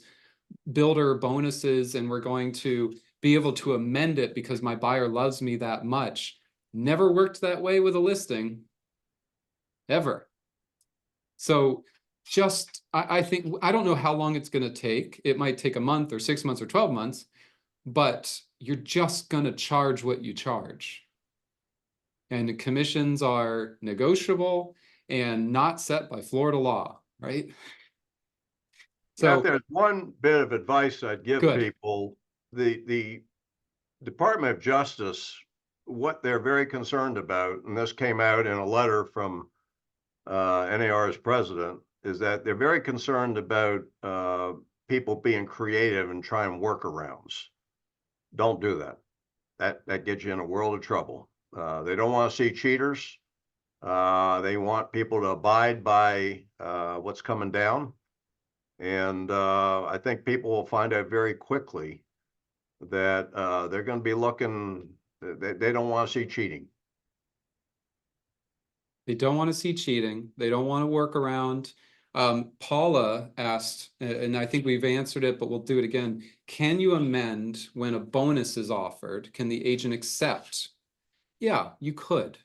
builder bonuses and we're going to be able to amend it because my buyer loves me that much, never worked that way with a listing, ever. So just, I think, I don't know how long it's going to take. It might take a month or 6 months or 12 months, but you're just going to charge what you charge. And the commissions are negotiable and not set by Florida law, right? Yeah, if So, there's one bit of advice I'd give Good. people, the Department of Justice, what they're very concerned about, and this came out in a letter from NAR's president, is that they're very concerned about people being creative and trying workarounds. Don't do that. That gets you in a world of trouble. They don't want to see cheaters. They want people to abide by what's coming down. And I think people will find out very quickly that they're going to be looking, they don't want to see cheating. they don't want to see cheating. They don't want to work around. Paula asked, and I think we've answered it, but we'll do it again. Can you amend when a bonus is offered? Can the agent accept? Yeah, you could.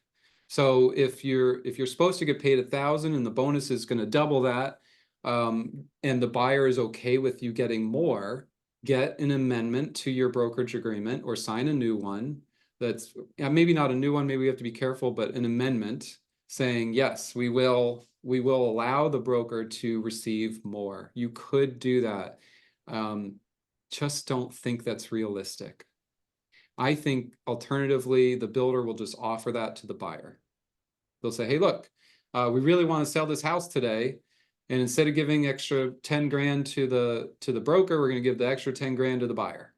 So if you're supposed to get paid 1,000 and the bonus is going to double that, and the buyer is okay with you getting more, get an amendment to your brokerage agreement or sign a new one. That's maybe not a new one, maybe we have to be careful, but an amendment saying, yes, we will allow the broker to receive more. You could do that. Just don't think that's realistic. I think alternatively, the builder will just offer that to the buyer. They'll say, hey, look, we really want to sell this house today. And instead of giving extra 10 grand to the broker, we're going to give the extra 10 grand to the buyer.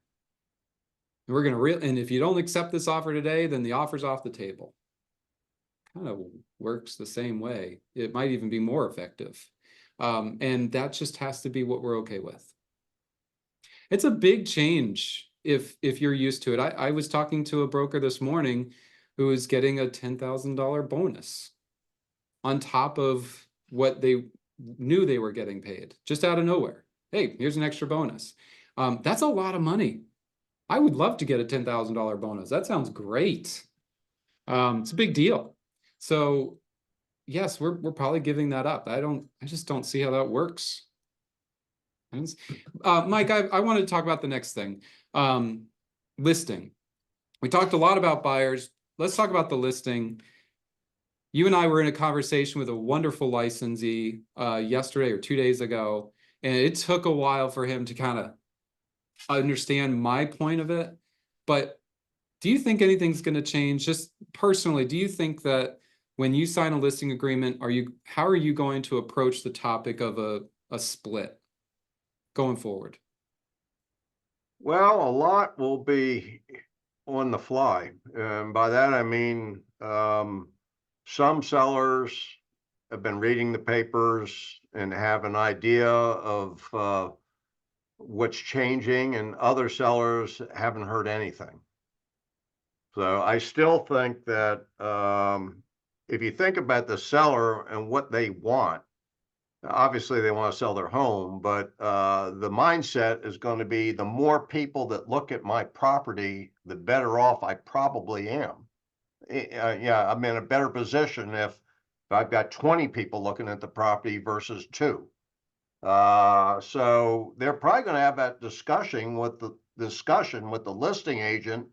And we're going to and if you don't accept this offer today, then the offer's off the table. Kind of works the same way. It might even be more effective. And that just has to be what we're okay with. It's a big change if you're used to it. I was talking to a broker this morning who was getting a $10,000 bonus on top of what they knew they were getting paid, just out of nowhere. Hey, here's an extra bonus. That's a lot of money. I would love to get a $10,000 bonus. That sounds great. It's a big deal. So yes, we're probably giving that up. I just don't see how that works. Mike, I wanted to talk about the next thing. Listing. We talked a lot about buyers. Let's talk about the listing. You and I were in a conversation with a wonderful licensee yesterday or 2 days ago, and it took a while for him to kind of understand my point of it. But do you think anything's going to change? Just personally, do you think that when you sign a listing agreement, how are you going to approach the topic of a split going forward? Well, a lot will be on the fly. And by that, I mean, some sellers have been reading the papers and have an idea of what's changing, and other sellers haven't heard anything. So I still think that if you think about the seller and what they want, obviously they want to sell their home, but the mindset is going to be the more people that look at my property, the better off I probably am. Yeah, I'm in a better position if I've got 20 people looking at the property versus 2. So they're probably going to have that discussion with the listing agent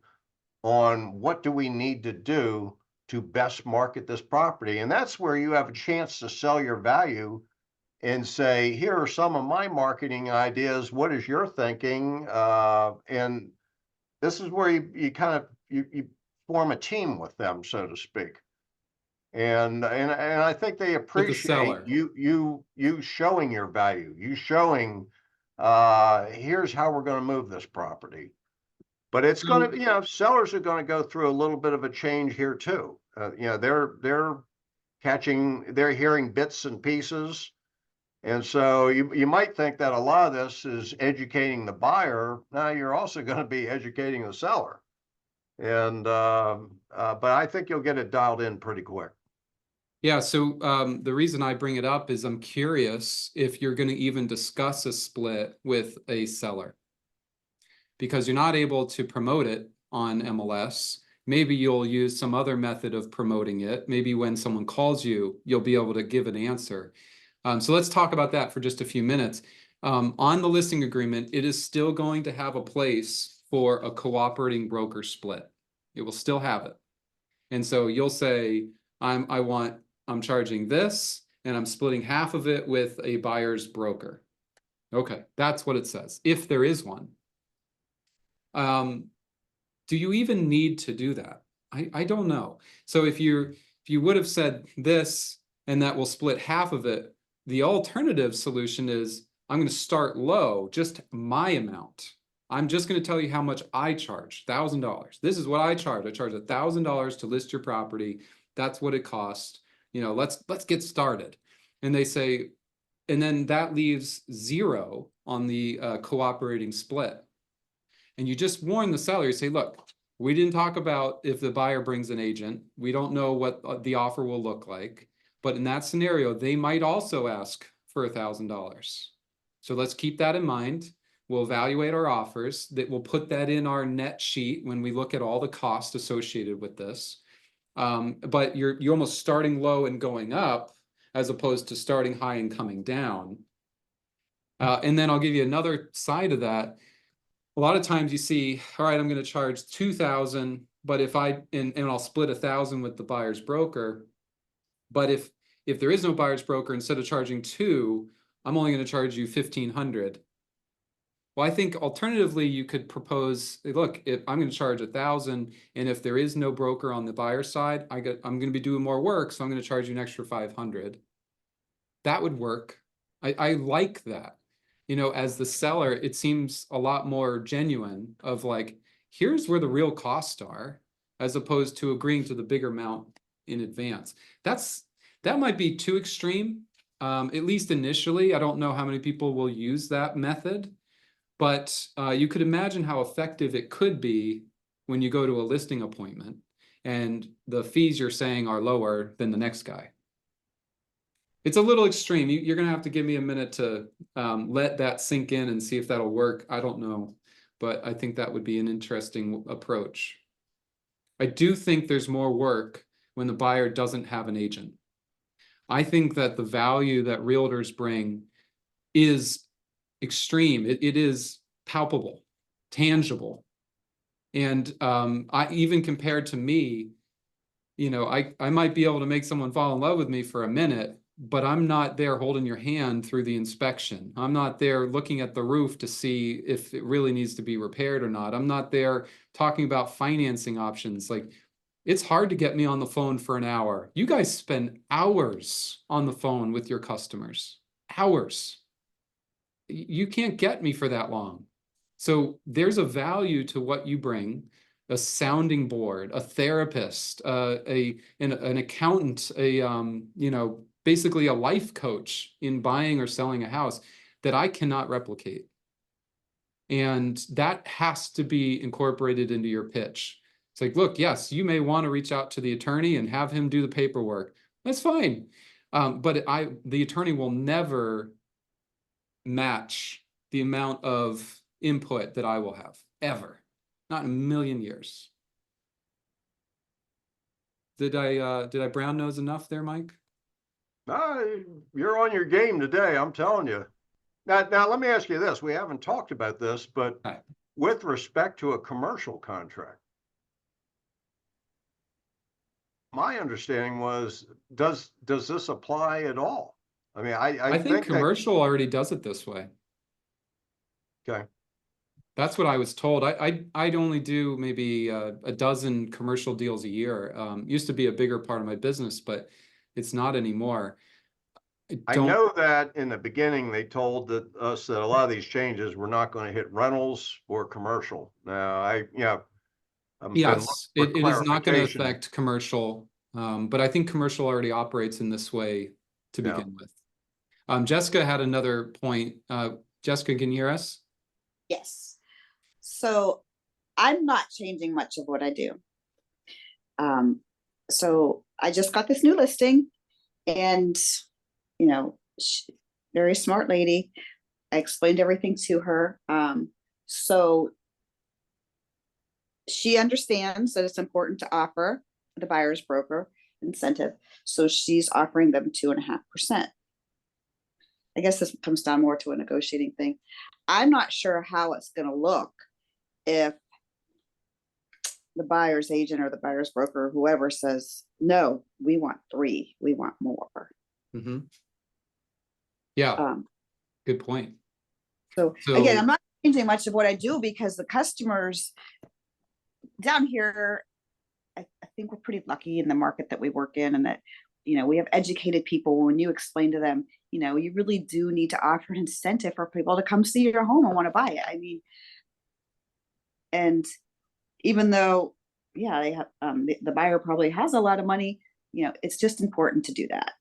on what do we need to do to best market this property. And that's where you have a chance to sell your value and say, here are some of my marketing ideas. What is your thinking? And this is where you kind of you form a team with them, so to speak. And I think they appreciate seller. you showing your value, you showing here's how we're going to move this property. But it's going to, sellers are going to go through a little bit of a change here too. They're hearing bits and pieces, And so you might think that a lot of this is educating the buyer. Now you're also going to be educating the seller. And, but I think you'll get it dialed in pretty quick. Yeah, so the reason I bring it up is I'm curious if you're going to even discuss a split with a seller. Because you're not able to promote it on MLS. Maybe you'll use some other method of promoting it. Maybe when someone calls you, you'll be able to give an answer. So let's talk about that for just a few minutes. On the listing agreement, it is still going to have a place for a cooperating broker split. It will still have it. And so you'll say, I'm charging this, and I'm splitting half of it with a buyer's broker. Okay, that's what it says, if there is one. Do you even need to do that? I don't know. So if you would have said this, and that will split half of it, the alternative solution is I'm going to start low, just my amount. I'm just going to tell you how much I charge, $1,000. This is what I charge. I charge $1,000 to list your property. That's what it costs. You know, let's get started. And they say, and then that leaves 0 on the cooperating split. And you just warn the seller, you say, look, we didn't talk about if the buyer brings an agent. We don't know what the offer will look like. But in that scenario, they might also ask for $1,000. So let's keep that in mind. We'll evaluate our offers. That we'll put that in our net sheet when we look at all the costs associated with this. But you're almost starting low and going up, as opposed to starting high and coming down. And then I'll give you another side of that. A lot of times you see, all right, I'm going to charge $2,000, but if and I'll split $1,000 with the buyer's broker. But if there is no buyer's broker, instead of charging $2,000, I'm only going to charge you $1,500. Well, I think alternatively, you could propose, look, if I'm going to charge $1,000, and if there is no broker on the buyer side, I'm going to be doing more work, so I'm going to charge you an extra $500. That would work. I like that. You know, as the seller, it seems a lot more genuine of like, here's where the real costs are, as opposed to agreeing to the bigger amount in advance. That might be too extreme, at least initially. I don't know how many people will use that method, but you could imagine how effective it could be when you go to a listing appointment and the fees you're saying are lower than the next guy. It's a little extreme. You're going to have to give me a minute to let that sink in and see if that'll work. I don't know, but I think that would be an interesting approach. I do think there's more work when the buyer doesn't have an agent. I think that the value that realtors bring is extreme. It is palpable, tangible. And I even compared to me, you know, I might be able to make someone fall in love with me for a minute, but I'm not there holding your hand through the inspection. I'm not there looking at the roof to see if it really needs to be repaired or not. I'm not there talking about financing options. Like, it's hard to get me on the phone for an hour. You guys spend hours on the phone with your customers. Hours. You can't get me for that long. So there's a value to what you bring. A sounding board, a therapist, an accountant, you know, basically a life coach in buying or selling a house that I cannot replicate. And that has to be incorporated into your pitch. It's like, look, yes, you may want to reach out to the attorney and have him do the paperwork. That's fine. But the attorney will never match the amount of input that I will have, ever. Not in a million years. Did I brown nose enough there, Mike? You're on your game today, I'm telling you. Now let me ask you this. We haven't talked about this, but Right. With respect to a commercial contract, my understanding was, does this apply at all? I mean, I think commercial already does it this way. Okay. That's what I was told. I'd only do maybe a dozen commercial deals a year. Used to be a bigger part of my business, but it's not anymore. I know that in the beginning, they told us that a lot of these changes were not going to hit rentals or commercial. Now, yes, it is not going to affect commercial, but I think commercial already operates in this way to begin with. Jessica had another point. Jessica, can you hear us? Yes. So I'm not changing much of what I do. So I just got this new listing and, you know, very smart lady. I explained everything to her. So she understands that it's important to offer the buyer's broker incentive. So she's offering them 2.5%. I guess this comes down more to a negotiating thing. I'm not sure how it's going to look if the buyer's agent or the buyer's broker or whoever says, no, we want 3, we want more. Mm-hmm. Yeah, Um, good point. so So- again, I'm not changing much of what I do because the customers down here, I think we're pretty lucky in the market that we work in, and that, you know, we have educated people. When you explain to them, you know, you really do need to offer an incentive for people to come see your home and want to buy it. I mean, and even though, yeah, they have, the buyer probably has a lot of money, you know, it's just important to do that.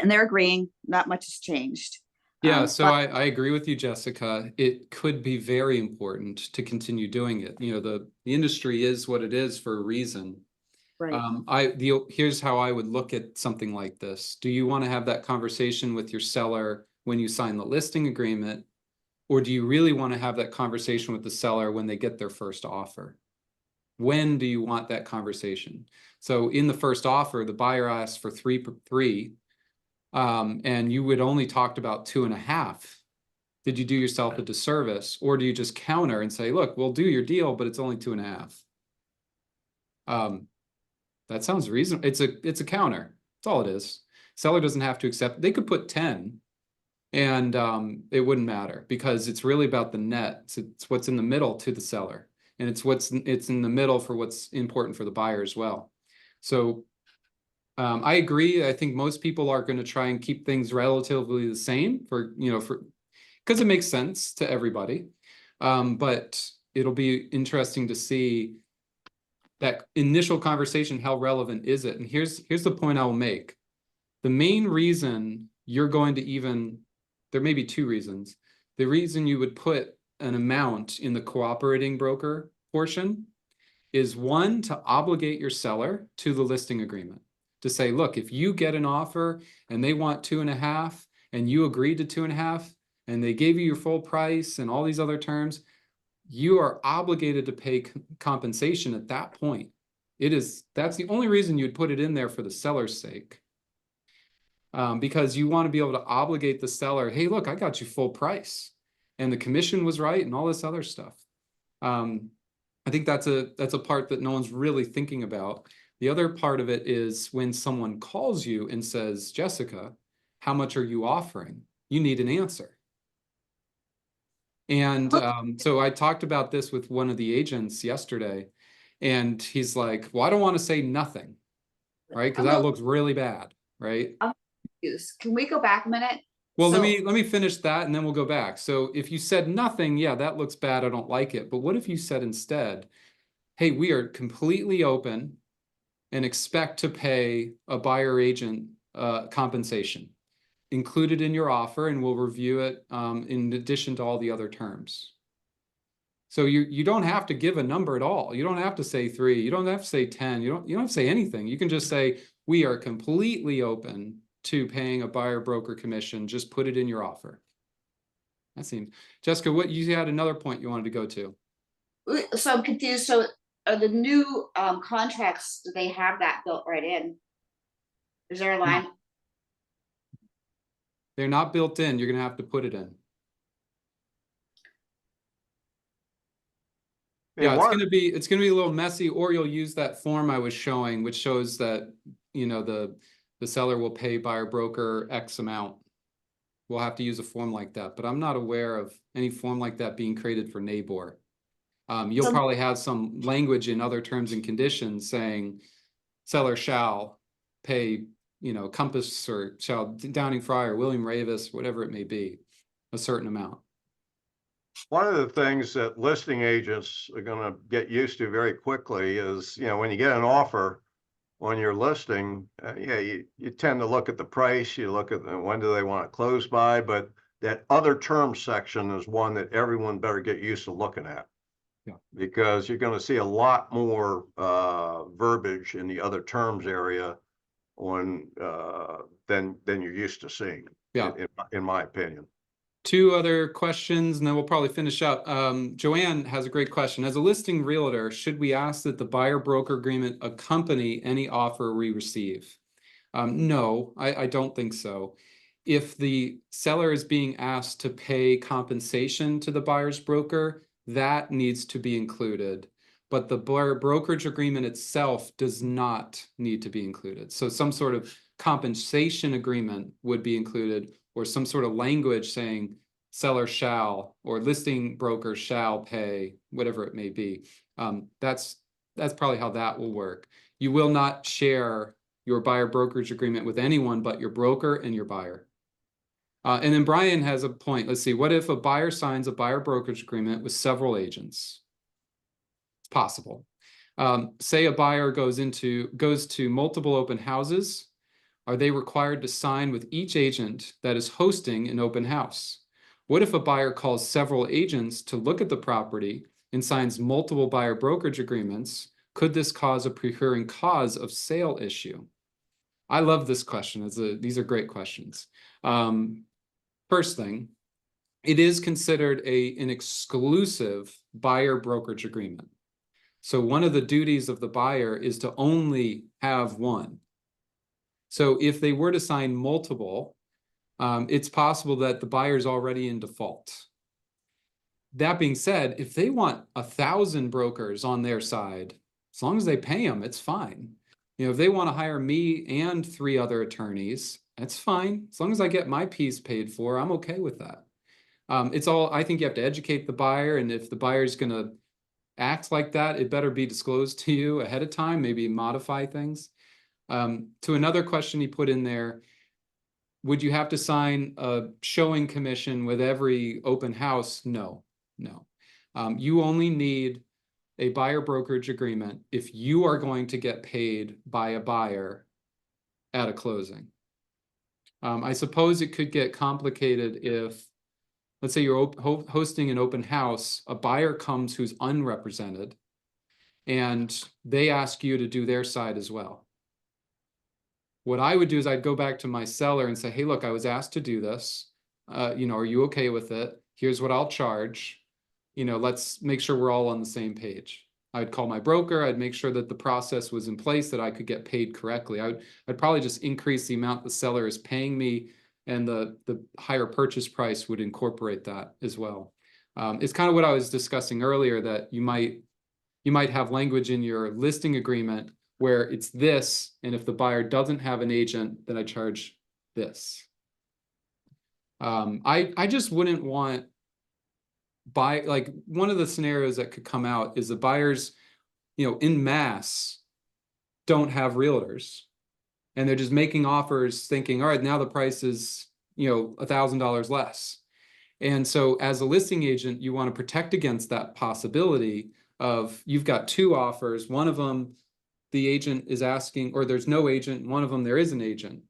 And they're agreeing, not much has changed. Yeah, so but- I agree with you, Jessica. It could be very important to continue doing it. You know, the industry is what it is for a reason. Right. Here's how I would look at something like this. Do you want to have that conversation with your seller when you sign the listing agreement? Or do you really want to have that conversation with the seller when they get their first offer? When do you want that conversation? So in the first offer, the buyer asks for 3, and you would only talked about 2.5. Did you do yourself a disservice, or do you just counter and say, look, we'll do your deal, but it's only 2.5? That sounds reasonable. It's a counter. That's all it is. Seller doesn't have to accept. They could put 10 and it wouldn't matter, because it's really about the net. It's what's in the middle to the seller, and it's in the middle for what's important for the buyer as well. So I agree. I think most people are going to try and keep things relatively the same because it makes sense to everybody. But it'll be interesting to see that initial conversation. How relevant is it? And here's the point I will make. The main reason you're going to there may be 2 reasons. The reason you would put an amount in the cooperating broker portion is, 1, to obligate your seller to the listing agreement. To say, look, if you get an offer and they want 2.5 and you agreed to 2.5 and they gave you your full price and all these other terms, you are obligated to pay compensation at that point. That's the only reason you'd put it in there, for the seller's sake. Because you want to be able to obligate the seller, hey, look, I got you full price and the commission was right and all this other stuff. I think that's a part that no one's really thinking about. The other part of it is when someone calls you and says, Jessica, how much are you offering? You need an answer. And so I talked about this with one of the agents yesterday, and he's like, well, I don't want to say nothing, right? Because that looks really bad, right? Can we go back a minute? Well, So- let me finish that and then we'll go back. So if you said nothing, yeah, that looks bad. I don't like it. But what if you said instead, hey, we are completely open and expect to pay a buyer agent compensation included in your offer, and we'll review it in addition to all the other terms. So you don't have to give a number at all. You don't have to say 3. You don't have to say 10. You don't have to say anything. You can just say, we are completely open to paying a buyer broker commission. Just put it in your offer. That seems. Jessica, what you had another point you wanted to go to. So I'm confused. So are the new contracts, do they have that built right in? Is there a line? They're not built in. You're going to have to put it in. Yeah, it's gonna be a little messy, or you'll use that form I was showing, which shows that, you know, the seller will pay buyer broker X amount. We'll have to use a form like that, but I'm not aware of any form like that being created for NABOR. You'll probably have some language in other terms and conditions saying seller shall pay, you know, Compass or shall Downing Fryer, William Ravis, whatever it may be, a certain amount. One of the things that listing agents are going to get used to very quickly is, you know, when you get an offer, on your listing, yeah, you tend to look at the price, you look at when do they want it closed by, but that other term section is one that everyone better get used to looking at. Yeah. Because you're gonna see a lot more verbiage in the other terms area on than you're used to seeing. Yeah. In my opinion. Two other questions, and then we'll probably finish up. Joanne has a great question. As a listing realtor, should we ask that the buyer broker agreement accompany any offer we receive? No, I don't think so. If the seller is being asked to pay compensation to the buyer's broker, that needs to be included. But the buyer brokerage agreement itself does not need to be included. So some sort of compensation agreement would be included, or some sort of language saying seller shall or listing broker shall pay, whatever it may be. That's probably how that will work. You will not share your buyer brokerage agreement with anyone but your broker and your buyer. And then Brian has a point. Let's see. What if a buyer signs a buyer brokerage agreement with several agents? It's possible. Say a buyer goes to multiple open houses. Are they required to sign with each agent that is hosting an open house? What if a buyer calls several agents to look at the property and signs multiple buyer brokerage agreements? Could this cause a procuring cause of sale issue? I love this question. These are great questions. First thing, it is considered an exclusive buyer brokerage agreement. So one of the duties of the buyer is to only have one. So if they were to sign multiple, it's possible that the buyer's already in default. That being said, if they want 1,000 brokers on their side, as long as they pay them, it's fine. You know, if they want to hire me and 3 other attorneys, that's fine. As long as I get my piece paid for, I'm okay with that. I think you have to educate the buyer, and if the buyer's going to act like that, it better be disclosed to you ahead of time, maybe modify things. To another question he put in there, would you have to sign a showing commission with every open house? No. You only need a buyer brokerage agreement if you are going to get paid by a buyer at a closing. I suppose it could get complicated if, let's say you're hosting an open house, a buyer comes who's unrepresented, and they ask you to do their side as well. What I would do is I'd go back to my seller and say, hey, look, I was asked to do this. Are you okay with it? Here's what I'll charge. Let's make sure we're all on the same page. I'd call my broker. I'd make sure that the process was in place, that I could get paid correctly. I'd probably just increase the amount the seller is paying me, and the higher purchase price would incorporate that as well. It's kind of what I was discussing earlier, that you might have language in your listing agreement where it's this, and if the buyer doesn't have an agent, then I charge this. I just wouldn't want one of the scenarios that could come out is the buyers, in mass don't have realtors, and they're just making offers thinking, all right, now the price is, $1,000 less. And so as a listing agent, you want to protect against that possibility of you've got 2 offers. One of them, the agent is asking, or there's no agent. One of them, there is an agent.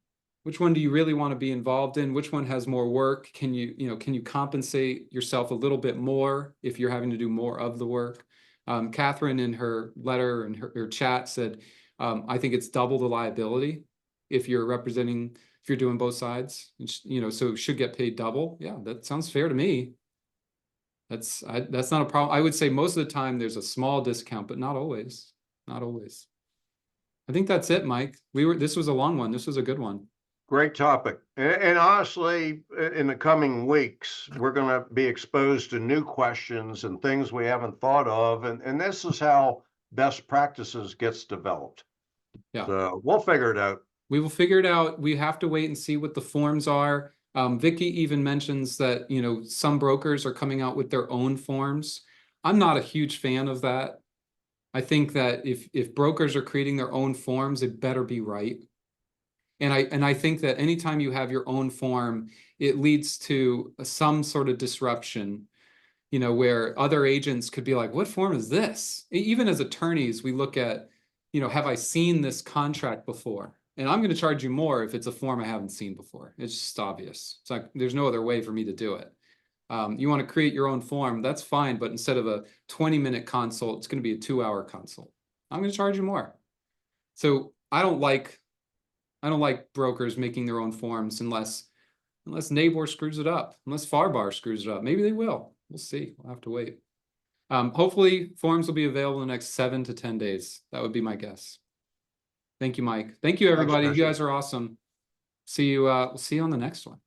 Which one do you really want to be involved in? Which one has more work? Can you compensate yourself a little bit more if you're having to do more of the work? Catherine, in her letter and her chat, said, I think it's double the liability if you're doing both sides, so it should get paid double. Yeah, that sounds fair to me. That's not a problem. I would say most of the time there's a small discount, but not always. Not always. I think that's it, Mike. This was a long one. This was a good one. Great topic. And honestly, in the coming weeks, we're going to be exposed to new questions and things we haven't thought of. And this is how best practices gets developed. Yeah. So we'll figure it out. We will figure it out. We have to wait and see what the forms are. Vicky even mentions that, some brokers are coming out with their own forms. I'm not a huge fan of that. I think that if brokers are creating their own forms, it better be right. And I think that anytime you have your own form, it leads to some sort of disruption, where other agents could be like, what form is this? Even as attorneys, we look at, you know, have I seen this contract before? And I'm gonna charge you more if it's a form I haven't seen before. It's just obvious. It's like, there's no other way for me to do it. You want to create your own form, that's fine, but instead of a 20-minute consult, it's gonna be a 2-hour consult. I'm gonna charge you more. So I don't like brokers making their own forms unless Nabor screws it up, unless Farbar screws it up. Maybe they will. We'll see. We'll have to wait. Hopefully forms will be available in the next 7 to 10 days. That would be my guess. Thank you, Mike. Thank you, everybody. You Jesse. guys are awesome. See you, we'll see you on the next one.